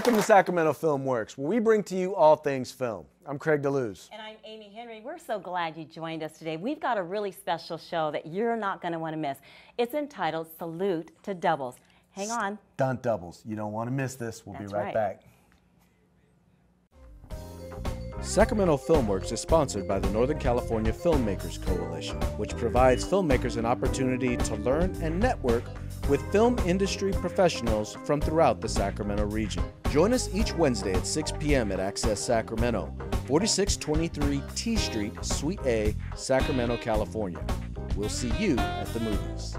Welcome to Sacramento Film Works, where we bring to you all things film. I'm Craig DeLuz. And I'm Amy Henry. We're so glad you joined us today. We've got a really special show that you're not going to want to miss. It's entitled Salute to Doubles. Hang on. Stunt doubles. You don't want to miss this. We'll be right back. Sacramento Film Works is sponsored by the Northern California Filmmakers Coalition, which provides filmmakers an opportunity to learn and network with film industry professionals from throughout the Sacramento region. Join us each Wednesday at 6 p.m. at Access Sacramento, 4623 T Street, Suite A, Sacramento, California. We'll see you at the movies.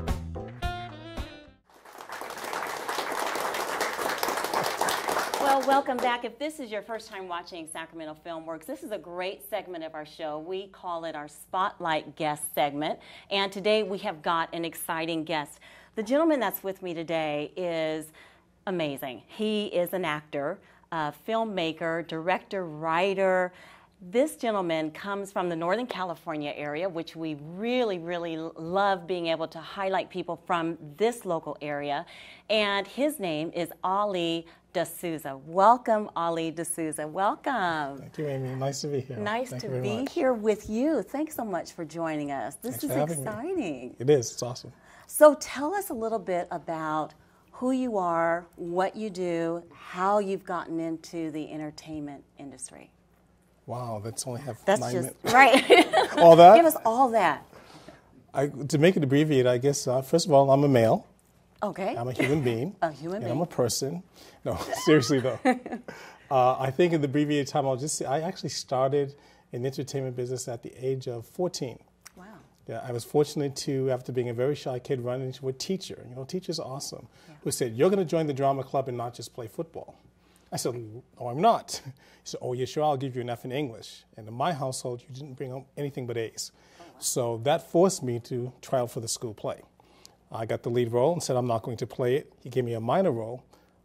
Well, welcome back. If this is your first time watching Sacramento Film Works, this is a great segment of our show. We call it our Spotlight Guest segment. And today we have got an exciting guest. The gentleman that's with me today is amazing. He is an actor, a filmmaker, director, writer. This gentleman comes from the Northern California area, which we really, really love being able to highlight people from this local area. And his name is Ali Sousa. Welcome, Ali Sousa. Welcome. Thank you, Amy. Nice to be here. Nice to be here with you. Thanks so much for joining us. This is exciting. It is. It's awesome. So tell us a little bit about who you are, what you do, how you've gotten into the entertainment industry. Wow, that's only have That's 9 just, minutes. right. All that? Give us all that. To make it abbreviate, I guess, first of all, I'm a male. Okay. I'm a human being. A human being. And I'm a person. No, seriously though. I think in the abbreviated time, I'll just say I actually started in the entertainment business at the age of 14. Wow. Yeah, I was fortunate to, after being a very shy kid, run into a teacher. You know, teachers are awesome. Yeah. Who said, "You're going to join the drama club and not just play football." I said, "No, I'm not." He said, "Oh, yeah, sure, I'll give you an F in English." And in my household, you didn't bring home anything but A's. Oh, wow. So that forced me to try out for the school play. I got the lead role and said, "I'm not going to play it." He gave me a minor role.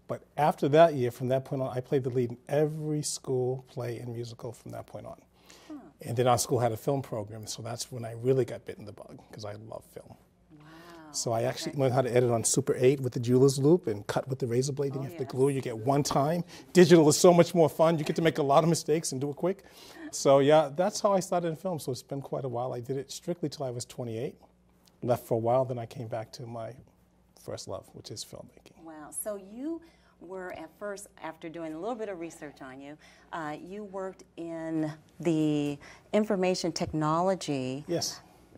But after that year, from that point on, I played the lead in every school play and musical from that point on. Huh. And then our school had a film program, so that's when I really got bitten the bug, because I love film. Wow. So I actually learned how to edit on Super 8 with the jeweler's loop and cut with the razor blade. You have to glue. You get one time. Digital is so much more fun. You get to make a lot of mistakes and do it quick. So yeah, that's how I started in film. So it's been quite a while. I did it strictly till I was 28. Left for a while, then I came back to my first love, which is filmmaking. Wow. So you were at first, after doing a little bit of research on you, you worked in the information technology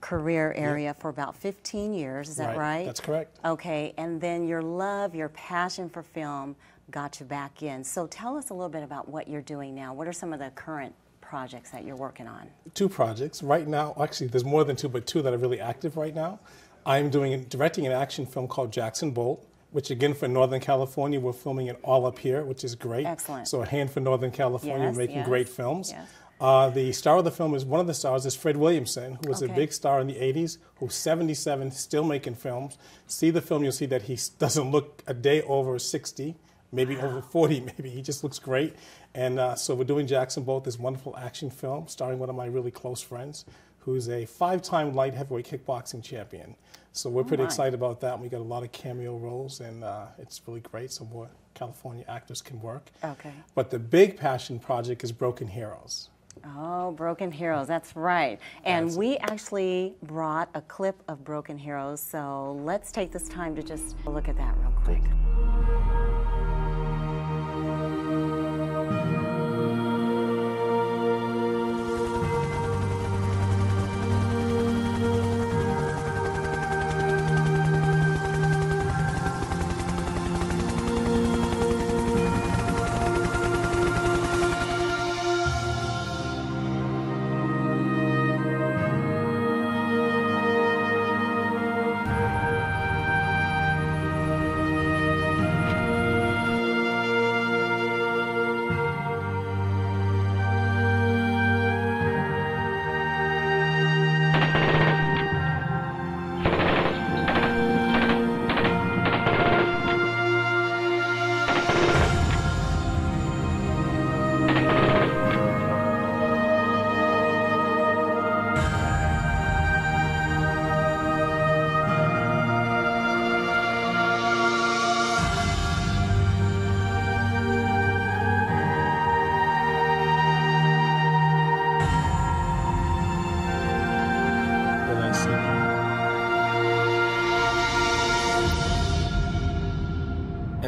career area for about 15 years. Is that right? That's correct. Okay. And then your love, your passion for film got you back in. So tell us a little bit about what you're doing now. What are some of the current projects that you're working on? 2 projects. Right now, actually, there's more than 2, but 2 that are really active right now. I'm directing an action film called Jackson Bolt, which again, for Northern California, we're filming it all up here, which is great. Excellent. So a hand for Northern California, making great films. Yes. The star of the film one of the stars is Fred Williamson, who was a big star in the 80s, who's 77, still making films. See the film, you'll see that he doesn't look a day over 60. Maybe over 40, maybe. He just looks great. And so we're doing Jackson Bolt, this wonderful action film, starring one of my really close friends, who's a 5-time light heavyweight kickboxing champion. So we're pretty excited about that. We got a lot of cameo roles, and it's really great, so more California actors can work. Okay. But the big passion project is Broken Heroes. Oh, Broken Heroes, that's right. And we actually brought a clip of Broken Heroes, so let's take this time to just look at that real quick.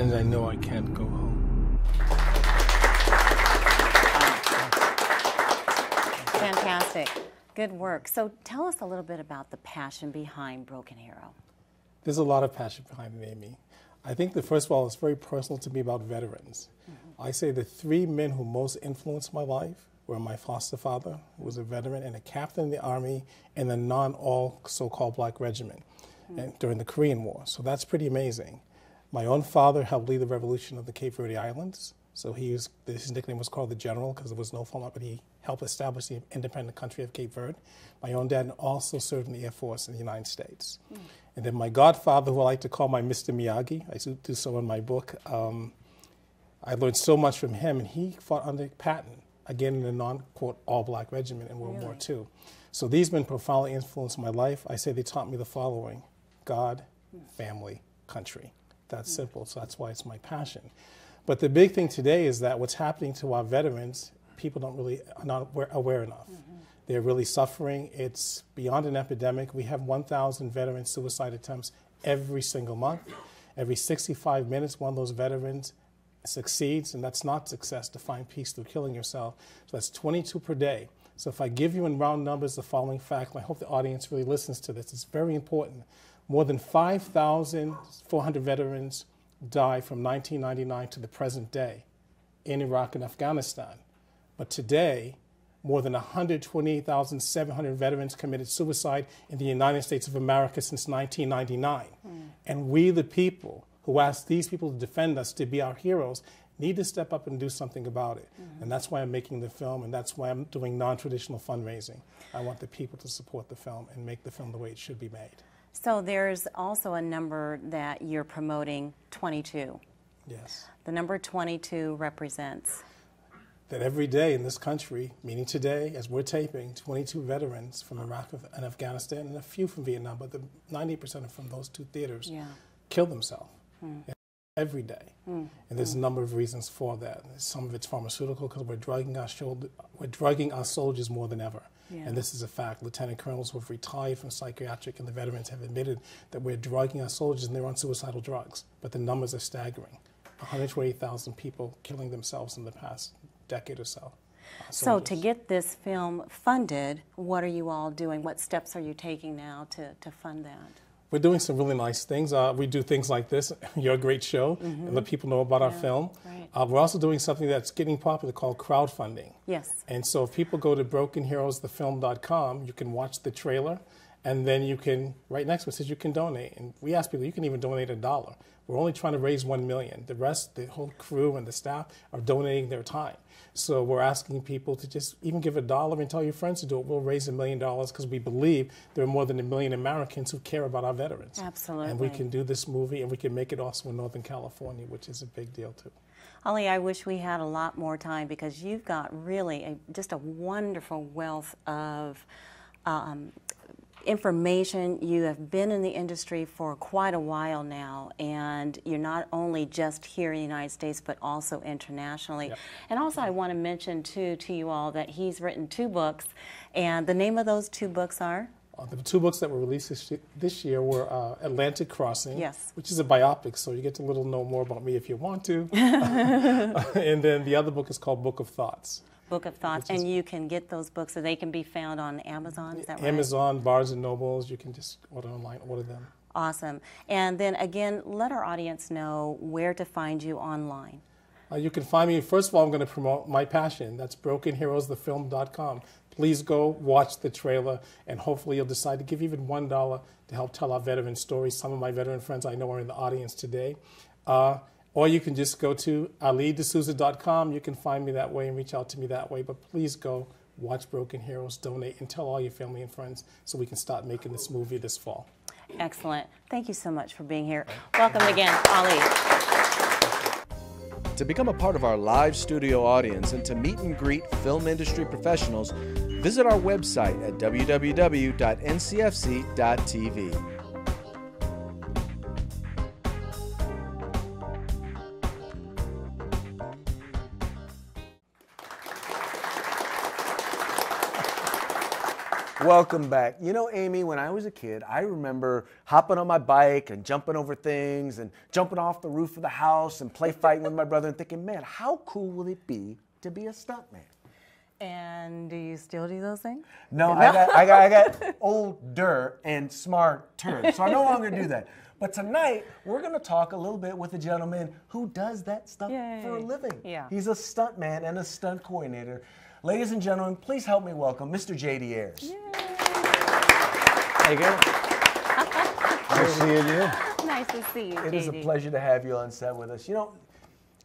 Sometimes I know I can't go home. Fantastic. Good work. So tell us a little bit about the passion behind Broken Hero. There's a lot of passion behind it, Amy. I think that, first of all, it's very personal to me about veterans. I say the three men who most influenced my life were my foster father, who was a veteran and a captain in the Army in a non-all so-called black regiment and during the Korean War. So that's pretty amazing. My own father helped lead the revolution of the Cape Verde Islands. So his nickname was called the General because there was no form, but he helped establish the independent country of Cape Verde. My own dad also served in the Air Force in the United States. And then my godfather, who I like to call my Mr. Miyagi, I do so in my book, I learned so much from him, and he fought under Patton, again in a non-quote all-black regiment in World War II. So these men profoundly influenced my life. I say they taught me the following: God, family, country. That's simple, so that's why it's my passion. But the big thing today is that what's happening to our veterans, people are not aware enough. They're really suffering. It's beyond an epidemic. We have 1,000 veteran suicide attempts every single month. Every 65 minutes, one of those veterans succeeds, and that's not success, to find peace through killing yourself. So that's 22 per day. So if I give you in round numbers the following fact, and I hope the audience really listens to this, it's very important. More than 5,400 veterans died from 1999 to the present day in Iraq and Afghanistan. But today, more than 128,700 veterans committed suicide in the United States of America since 1999. And we, the people who ask these people to defend us, to be our heroes, need to step up and do something about it. And that's why I'm making the film, and that's why I'm doing non-traditional fundraising. I want the people to support the film and make the film the way it should be made. So there's also a number that you're promoting, 22. Yes. The number 22 represents? That every day in this country, meaning today, as we're taping, 22 veterans from Iraq and Afghanistan, and a few from Vietnam, but 90% are from those two theaters, kill themselves every day. And there's a number of reasons for that. Some of it's pharmaceutical, because we're drugging our soldiers more than ever. And this is a fact. Lieutenant colonels who have retired from psychiatric and the veterans have admitted that we're drugging our soldiers and they're on suicidal drugs. But the numbers are staggering. 128,000 people killing themselves in the past decade or so. So to get this film funded, what are you all doing? What steps are you taking now to fund that? We're doing some really nice things. We do things like this, your great show, and let people know about our film. Right. We're also doing something that's getting popular called crowdfunding. Yes. And so if people go to brokenheroesthefilm.com, you can watch the trailer, and then you can, right next to it says you can donate. And we ask people, you can even donate $1. We're only trying to raise $1 million. The rest, the whole crew and the staff are donating their time. So we're asking people to just even give $1 and tell your friends to do it. We'll raise $1 million because we believe there are more than 1 million Americans who care about our veterans. Absolutely. And we can do this movie, and we can make it also in Northern California, which is a big deal too. Ollie, I wish we had a lot more time because you've got really just a wonderful wealth of information. You have been in the industry for quite a while now, and you're not only just here in the United States, but also internationally. Yep. And also I want to mention, too, to you all that he's written 2 books, and the name of those 2 books are? The 2 books that were released this year were Atlantic Crossing, yes, which is a biopic, so you get to know more about me if you want to. And then the other book is called Book of Thoughts. Book of Thoughts, and you can get those books, so they can be found on Amazon, is that right? Amazon, Barnes & Nobles, you can just order online, order them. Awesome. And then again, let our audience know where to find you online. You can find me, first of all, I'm going to promote my passion. That's brokenheroesthefilm.com. Please go watch the trailer, and hopefully you'll decide to give even $1 to help tell our veteran stories. Some of my veteran friends I know are in the audience today. Or you can just go to alidesouza.com. You can find me that way and reach out to me that way. But please go watch Broken Heroes, donate, and tell all your family and friends so we can start making this movie this fall. Excellent. Thank you so much for being here. Welcome again, Ali. To become a part of our live studio audience and to meet and greet film industry professionals, visit our website at www.ncfc.tv. Welcome back. You know, Amy, when I was a kid, I remember hopping on my bike and jumping over things and jumping off the roof of the house and play fighting with my brother and thinking, man, how cool will it be to be a stuntman? And do you still do those things? No, I got older and smarter, so I no longer do that. But tonight, we're going to talk a little bit with a gentleman who does that stuff for a living. Yeah. He's a stuntman and a stunt coordinator. Ladies and gentlemen, please help me welcome Mr. J.D. Ayers. Yay. How you going? Nice seeing you. Nice to see you, It is a pleasure to have you on set with us. You know,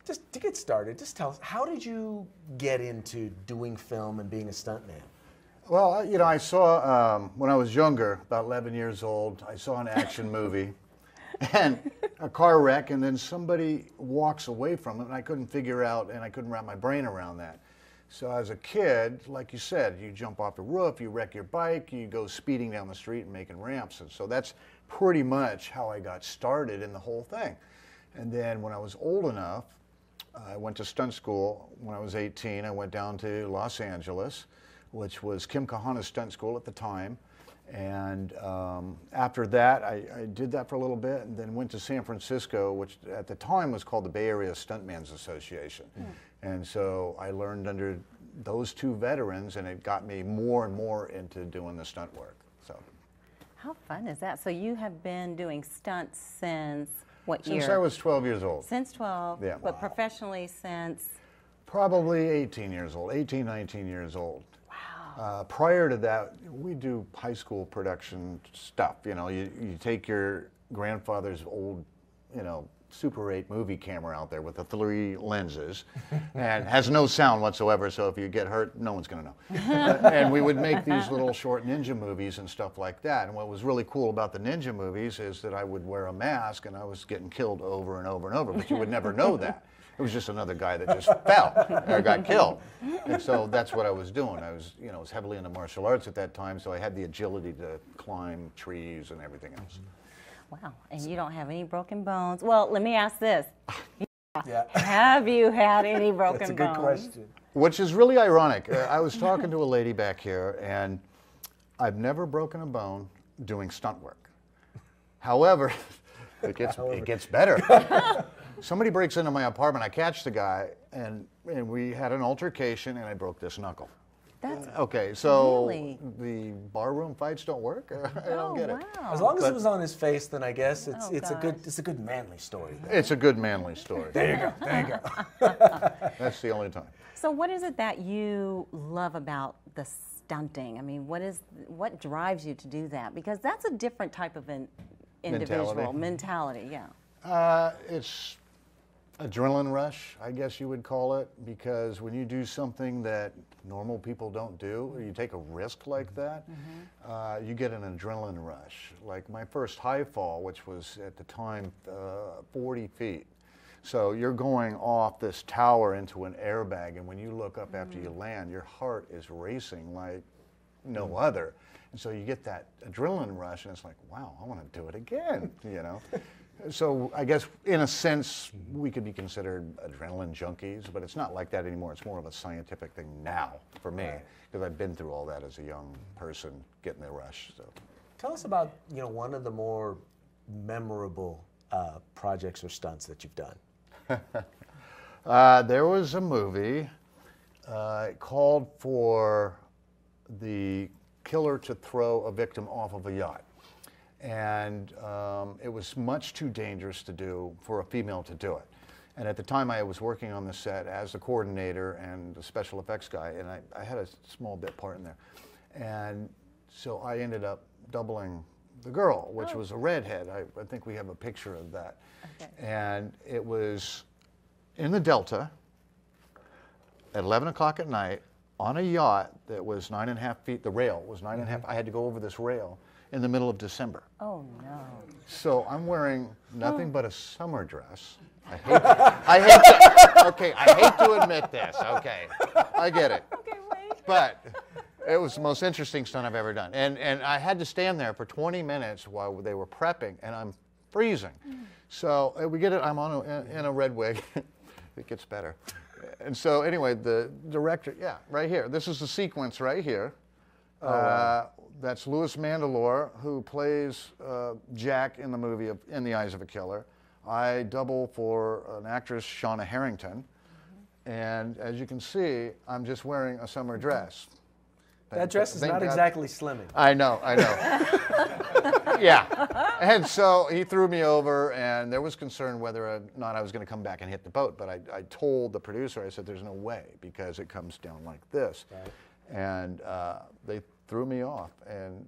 just to get started, just tell us, how did you get into doing film and being a stuntman? Well, you know, I saw, when I was younger, about 11 years old, I saw an action movie and a car wreck, and then somebody walks away from it, and I couldn't figure out, and I couldn't wrap my brain around that. So as a kid, like you said, you jump off the roof, you wreck your bike, you go speeding down the street and making ramps. And so that's pretty much how I got started in the whole thing. And then when I was old enough, I went to stunt school. When I was 18, I went down to Los Angeles, which was Kim Kahana's stunt school at the time. And after that, I did that for a little bit and then went to San Francisco, which at the time was called the Bay Area Stuntmen's Association. And so I learned under those two veterans, and it got me more and more into doing the stunt work. So, how fun is that? So you have been doing stunts since what year? Since I was 12 years old. Since 12, yeah. But professionally since? Probably 18 years old, 18, 19 years old. Wow. Prior to that, we do high school production stuff. You know, you take your grandfather's old, you know, Super 8 movie camera out there with the 3 lenses and has no sound whatsoever, so if you get hurt, no one's going to know. And we would make these little short ninja movies and stuff like that. And what was really cool about the ninja movies is that I would wear a mask and I was getting killed over and over and over, but you would never know that. It was just another guy that just fell or got killed. And so that's what I was doing. I was, you know, was heavily into martial arts at that time, so I had the agility to climb trees and everything else. Wow, and you don't have any broken bones. Well, let me ask this. Yeah. Have you had any broken bones? That's a good question. Which is really ironic. I was talking to a lady back here, and I've never broken a bone doing stunt work. However, it gets better. Somebody breaks into my apartment, I catch the guy, and we had an altercation, and I broke this knuckle. That's okay, so really? The barroom fights don't work? I don't get it. Wow. As long as it was on his face, then I guess it's a good manly story. It's a good manly story. There you go. There you go. That's the only time. So what is it that you love about the stunting? I mean, what drives you to do that? Because that's a different type of an individual mentality. Yeah. It's adrenaline rush, I guess you would call it, because when you do something that normal people don't do, or you take a risk like that, you get an adrenaline rush. Like my first high fall, which was at the time 40 feet. So you're going off this tower into an airbag, and when you look up after you land, your heart is racing like no other. And so you get that adrenaline rush, and it's like, wow, I want to do it again, you know? So I guess in a sense we could be considered adrenaline junkies, but it's not like that anymore. It's more of a scientific thing now for me, because I've been through all that as a young person, getting the rush. So, tell us about, you know, one of the more memorable projects or stunts that you've done. There was a movie called for the killer to throw a victim off of a yacht. And it was much too dangerous to do for a female to do it. And at the time I was working on the set as the coordinator and the special effects guy, and I had a small bit part in there. And so I ended up doubling the girl, which was a redhead. I think we have a picture of that. Okay. And it was in the Delta at 11 o'clock at night on a yacht that was 9.5 feet, the rail was 9.5, I had to go over this rail in the middle of December. Oh no. So I'm wearing nothing but a summer dress. I hate to admit this, okay. I get it. Okay, wait. But it was the most interesting stunt I've ever done. And I had to stand there for 20 minutes while they were prepping, and I'm freezing. So we get it, I'm in a red wig. It gets better. And so anyway, the director, yeah, right here. This is the sequence right here. That's Louis Mandylor, who plays Jack in the movie In the Eyes of a Killer. I double for an actress, Shauna Harrington. And as you can see, I'm just wearing a summer dress. That dress is not exactly slimming. I know. Yeah. And so he threw me over, and there was concern whether or not I was going to come back and hit the boat. But I told the producer, I said, there's no way, because it comes down like this. Right. And they threw me off, and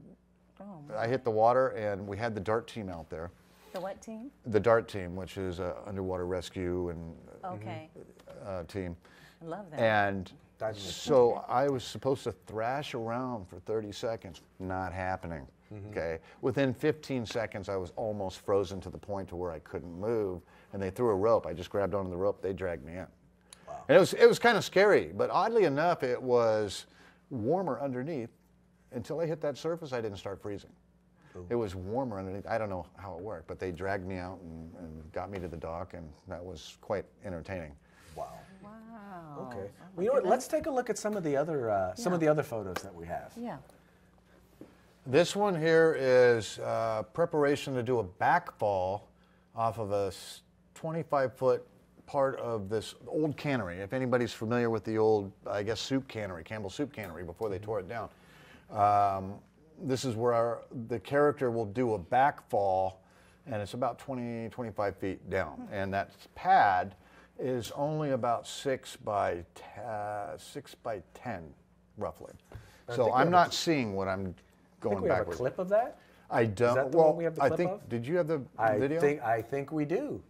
I hit the water, and we had the DART team out there. The what team? The DART team, which is underwater rescue and team. I love that. And so I was supposed to thrash around for 30 seconds. Not happening. Okay. Within 15 seconds, I was almost frozen to the point to where I couldn't move. And they threw a rope. I just grabbed onto the rope. They dragged me in. Wow. And it was kind of scary. But oddly enough, it was warmer underneath. Until I hit that surface, I didn't start freezing. Ooh. It was warmer underneath. I don't know how it worked, but they dragged me out and got me to the dock, and that was quite entertaining. Wow. Wow. Okay. Well, you know what? Let's take a look at some of the other photos that we have. Yeah. This one here is preparation to do a backfall off of a 25-foot part of this old cannery. If anybody's familiar with the old, I guess, soup cannery, Campbell soup cannery, before they tore it down. This is where the character will do a backfall, and it's about 20, 25 feet down. And that pad is only about 6 by 10, roughly. So I'm not seeing what I'm going backwards. Have a clip of that? I don't. Is that the one we have the clip of? Did you have the video? I think we do.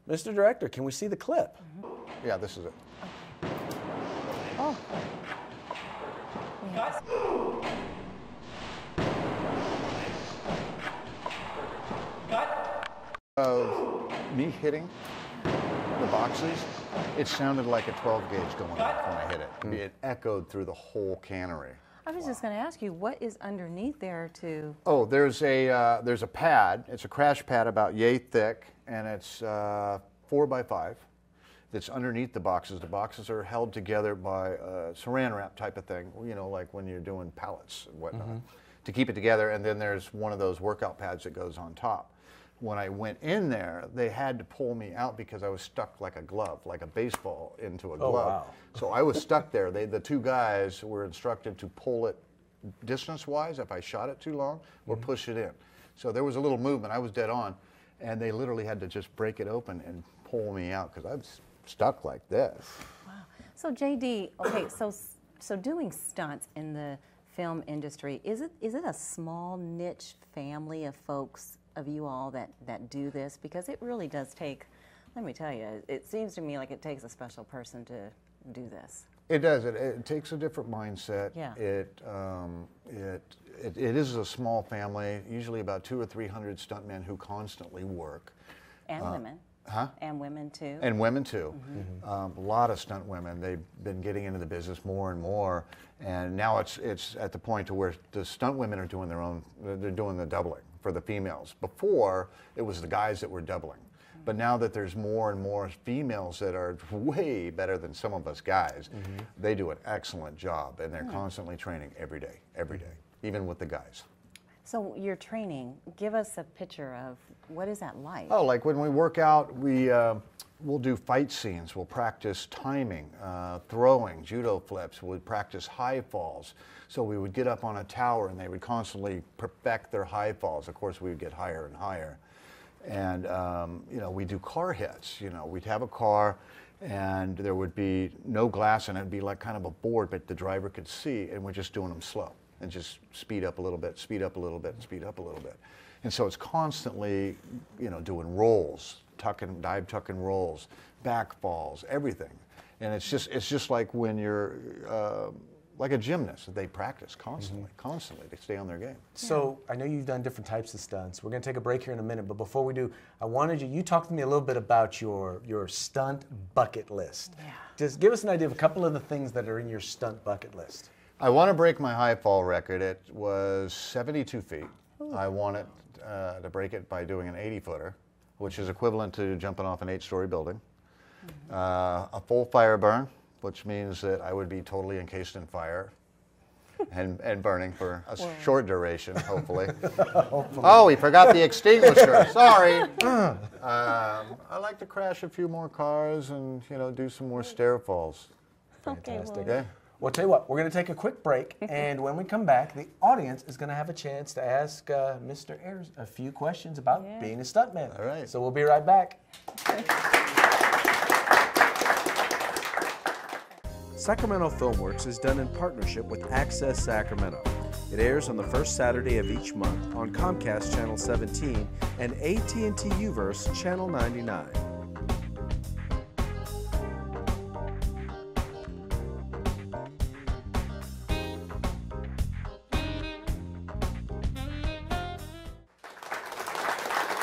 Mr. Director, can we see the clip? Yeah, this is it. Oh. Of me hitting the boxes, it sounded like a 12 gauge going off when I hit it. It echoed through the whole cannery. I was just going to ask you, what is underneath there to? Oh, there's a pad. It's a crash pad about yay thick, and it's 4 by 5. That's underneath the boxes. The boxes are held together by a saran wrap type of thing, you know, like when you're doing pallets and whatnot, to keep it together. And then there's one of those workout pads that goes on top. When I went in there, they had to pull me out because I was stuck like a glove, like a baseball into a glove. Oh, wow. So I was stuck there. The two guys were instructed to pull it distance-wise if I shot it too long, or push it in. So there was a little movement. I was dead on, and they literally had to just break it open and pull me out because I was stuck like this. Wow. So JD, okay, so doing stunts in the film industry, is it a small niche family of folks, of you all that do this? Because it really does take, let me tell you, it seems to me like it takes a special person to do this. It does. It takes a different mindset. Yeah. It is a small family, usually about 200 or 300 stuntmen who constantly work. And women. Huh? And women too. And women too. A lot of stunt women. They've been getting into the business more and more, and now it's at the point to where the stunt women are doing their own. They're doing the doubling for the females. Before it was the guys that were doubling, but now that there's more and more females that are way better than some of us guys, they do an excellent job, and they're constantly training every day, even with the guys. So your training, give us a picture of what is that like? Oh, like when we work out, we'll do fight scenes. We'll practice timing, throwing, judo flips. We'll practice high falls. So we would get up on a tower, and they would constantly perfect their high falls. Of course, we would get higher and higher. And you know, we do car hits. You know, we'd have a car, and there would be no glass, and it'd be like kind of a board, but the driver could see, and we're just doing them slow. And just speed up a little bit, speed up a little bit, and speed up a little bit. And so it's constantly, you know, doing rolls, dive tuck and rolls, back falls, everything. And it's just like when you're like a gymnast. They practice constantly to stay on their game. So I know you've done different types of stunts. We're going to take a break here in a minute, but before we do, I wanted you talk to me a little bit about your stunt bucket list. Yeah. Just give us an idea of a couple of the things that are in your stunt bucket list. I want to break my high fall record. It was 72 feet. Ooh. I want it to break it by doing an 80-footer, which is equivalent to jumping off an 8-story building. A full fire burn, which means that I would be totally encased in fire. and burning for a short duration, hopefully. Oh, we forgot the extinguisher. Sorry. I like to crash a few more cars and do some more stair falls. Fantastic. Okay. Well, I'll tell you what, we're going to take a quick break, and when we come back, the audience is going to have a chance to ask Mr. Ayers a few questions about being a stuntman. All right. So we'll be right back. Sacramento Film Works is done in partnership with Access Sacramento. It airs on the first Saturday of each month on Comcast Channel 17 and AT&T Uverse Channel 99.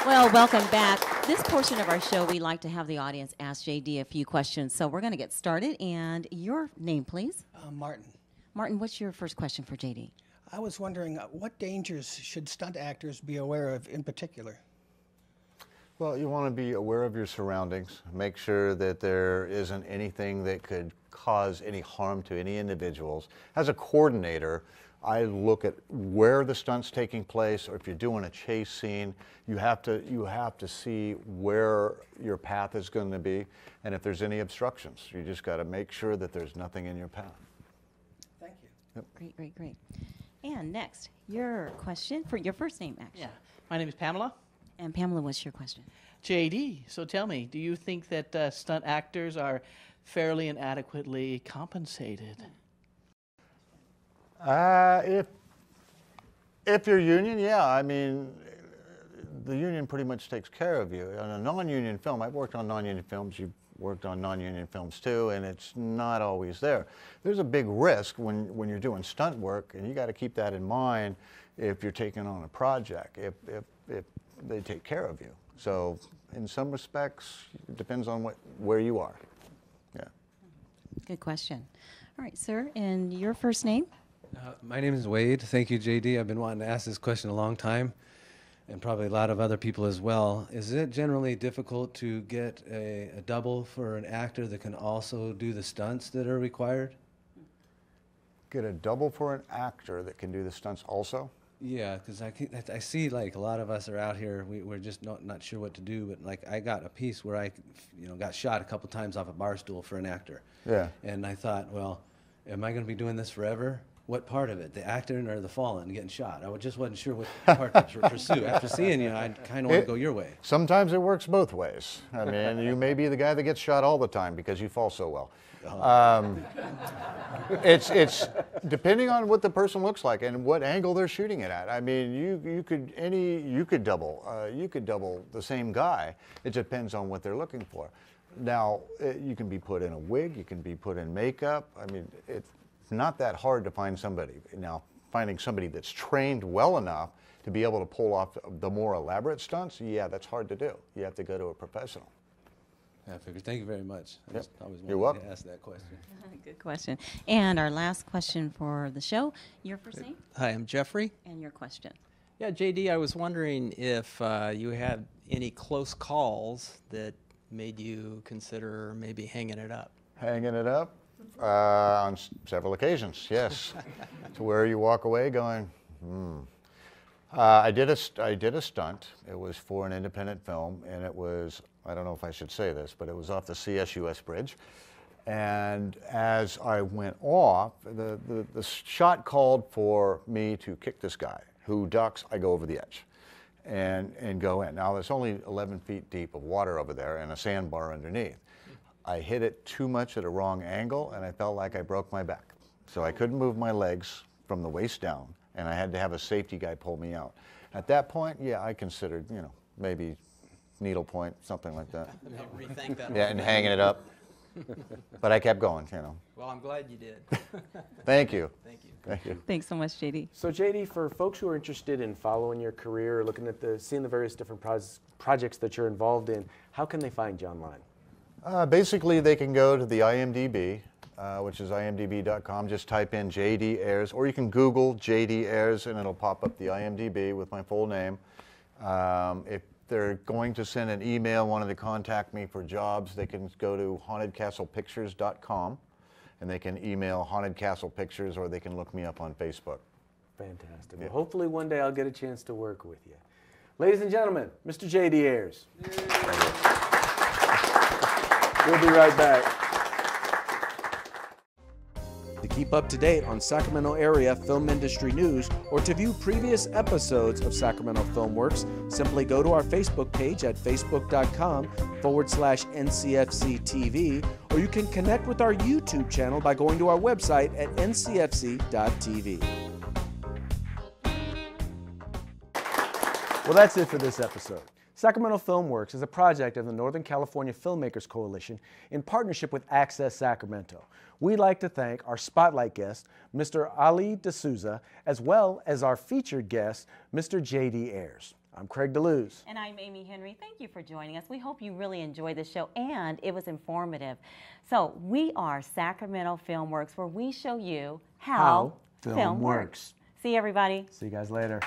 Well, welcome back. This portion of our show, we like to have the audience ask JD a few questions. So we're going to get started. And your name, please? Martin. Martin, what's your first question for JD? I was wondering, what dangers should stunt actors be aware of in particular? Well, you want to be aware of your surroundings. Make sure that there isn't anything that could cause any harm to any individuals. As a coordinator, I look at where the stunt's taking place, or if you're doing a chase scene, you have to see where your path is going to be, and if there's any obstructions, you just got to make sure that there's nothing in your path. Thank you. Yep. Great, great, great. And next, your question for your first name, actually. Yeah. My name is Pamela. And Pamela, what's your question? JD, so tell me, do you think that stunt actors are fairly and adequately compensated? If you're union, yeah. I mean, the union pretty much takes care of you. On a non-union film, I've worked on non-union films. You've worked on non-union films too, and it's not always there. There's a big risk when you're doing stunt work, and you got to keep that in mind if you're taking on a project. If they take care of you. So in some respects, it depends on where you are. Yeah. Good question. All right, sir, and your first name? My name is Wade. Thank you, JD. I've been wanting to ask this question a long time, and probably a lot of other people as well. Is it generally difficult to get a double for an actor that can also do the stunts that are required? Get a double for an actor that can do the stunts also? Yeah, because I see like a lot of us are out here, we're just not sure what to do, but like I got a piece where I got shot a couple times off a bar stool for an actor. Yeah. And I thought, well, am I going to be doing this forever? What part of it, the acting or the falling, getting shot? I just wasn't sure what part to pursue. After seeing you, I kind of want to go your way. Sometimes it works both ways. I mean, you may be the guy that gets shot all the time because you fall so well. It's depending on what the person looks like and what angle they're shooting it at. I mean, you could double the same guy. It depends on what they're looking for. Now, you can be put in a wig, you can be put in makeup. I mean, it's not that hard to find somebody. Now, finding somebody that's trained well enough to be able to pull off the more elaborate stunts, yeah, that's hard to do. You have to go to a professional. I figured. Thank you very much. I always You're wanted welcome. to ask that question. Good question. And our last question for the show, your first name Hi, I'm Jeffrey. and your question. Yeah, JD, I was wondering if you had any close calls that made you consider maybe hanging it up. Hanging it up on several occasions, yes. To where you walk away going, I did a stunt. It was for an independent film, and it was, I don't know if I should say this, but it was off the CSUS bridge. And as I went off, the shot called for me to kick this guy. Who ducks, I go over the edge and go in. Now, there's only 11 feet deep of water over there and a sandbar underneath. I hit it too much at a wrong angle, and I felt like I broke my back. So I couldn't move my legs from the waist down, and I had to have a safety guy pull me out. At that point, yeah, I considered, maybe needle point, something like that. Rethink that. Yeah, and hanging it up. But I kept going, Well, I'm glad you did. Thank you. Thank you. Thank you. Thanks so much, JD. So JD, for folks who are interested in following your career, looking at seeing the various different projects that you're involved in, how can they find you online? Basically, they can go to the IMDb, which is imdb.com. Just type in JD Ayers, or you can Google JD Ayers, and it'll pop up the IMDb with my full name. If they're going to send an email wanting to contact me for jobs, they can go to hauntedcastlepictures.com, and they can email Haunted Castle Pictures, or they can look me up on Facebook. Fantastic. Well, hopefully one day I'll get a chance to work with you. Ladies and gentlemen, Mr. J.D. Ayers. We'll be right back. To keep up to date on Sacramento area film industry news or to view previous episodes of Sacramento Film Works, simply go to our Facebook page at facebook.com/NCFC-TV, or you can connect with our YouTube channel by going to our website at ncfc.tv. Well, that's it for this episode. Sacramento Film Works is a project of the Northern California Filmmakers Coalition in partnership with Access Sacramento. We'd like to thank our spotlight guest, Mr. Ali Sousa, as well as our featured guest, Mr. J.D. Ayers. I'm Craig DeLuz. And I'm Amy Henry. Thank you for joining us. We hope you really enjoyed the show and it was informative. So we are Sacramento Film Works, where we show you how film works. See you, everybody. See you guys later.